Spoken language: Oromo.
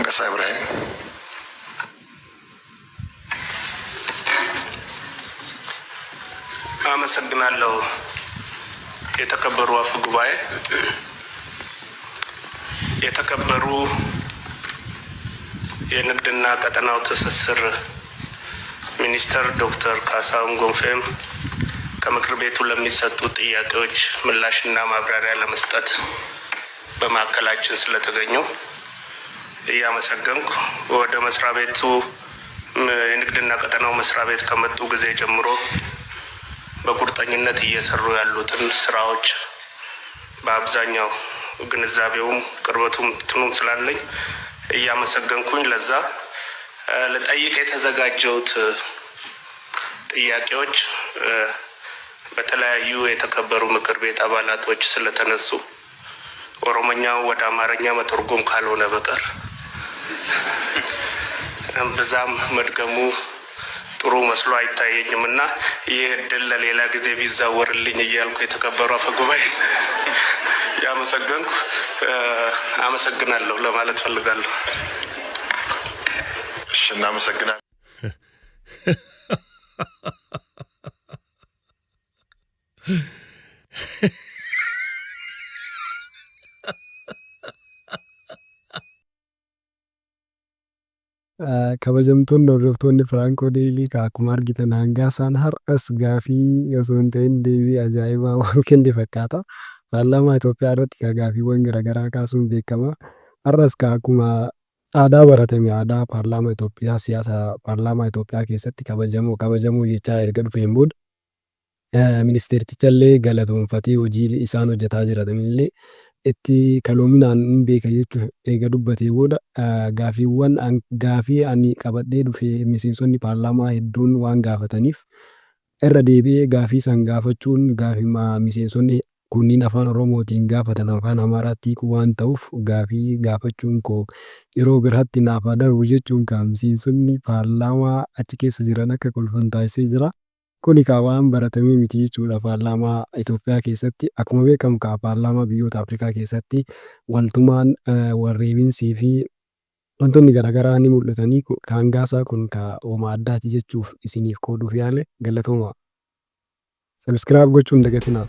መንገሳ ኢብራሂም አመሰግናለሁ። የተከበሩ አፈ ጉባኤ፣ የተከበሩ የንግድና ቀጠናው ትስስር ሚኒስትር ዶክተር ካሳሁን ጎንፌም ከምክር ቤቱ ለሚሰጡ ጥያቄዎች ምላሽና ማብራሪያ ለመስጠት በማዕከላችን ስለተገኙ እያመሰገንኩ ወደ መስሪያ ቤቱ የንግድና ቀጠናው መስሪያ ቤት ከመጡ ጊዜ ጀምሮ በቁርጠኝነት እየሰሩ ያሉትን ስራዎች በአብዛኛው ግንዛቤውም ቅርበቱም ትኑም ስላለኝ እያመሰገንኩኝ ለዛ ለጠይቅ የተዘጋጀውት ጥያቄዎች በተለያዩ የተከበሩ ምክር ቤት አባላቶች ስለተነሱ ኦሮሞኛው ወደ አማርኛ መተርጎም ካልሆነ በቀር በዛም መድገሙ ጥሩ መስሎ አይታየኝምና ይህ እድል ለሌላ ጊዜ ቢዛወርልኝ እያልኩ የተከበሩ አፈ ጉባኤ ያመሰገንኩ አመሰግናለሁ ለማለት ፈልጋለሁ። እሺ፣ እናመሰግናለን። kabajamtoonni hordoftoonni Firaanko Deelii akkuma argitan hanga isaan har'as gaafii osoo hin ta'in deebii ajaa'ibaa waan kenne fakkaata. Paarlaamaa Itoophiyaa irratti gaaffiiwwan garaagaraa kaasuun beekama. Har'as akkuma aadaa baratame aadaa paarlaamaa Itoophiyaa siyaasa paarlaamaa Itoophiyaa keessatti kabajamuu jechaa erga dhufeen booda ministeertichallee galatoonfatee hojii isaan hojjetaa jiranillee itti kaloominaan hin beeka jechuudha. Eega dubbatee booda gaafii ani qabadhee dhufe miseensonni paarlaamaa hedduun waan gaafataniif irra deebi'ee gaafii san gaafachuun gaafii miseensonni kunniin afaan Oromootiin gaafatan afaan Amaaraatti waan ta'uuf gaafii gaafachuun koo yeroo biraatti naaf haa darbu jechuun kan miseensonni paarlaamaa achi keessa jiran akka kolfan taasisee jira. Kuni waan baratamee miti jechuudha paarlaamaa Itoophiyaa keessatti. Akkuma beekamu paarlaamaa biyyoota Afrikaa keessatti waltumaan warreebinsii fi wantoonni garaagaraa ni mul'atanii kan gaasaa kun hooma addaati jechuuf isiniif qooduuf yaale galatooma. Sabiskiraayib gochuun dagatinaa.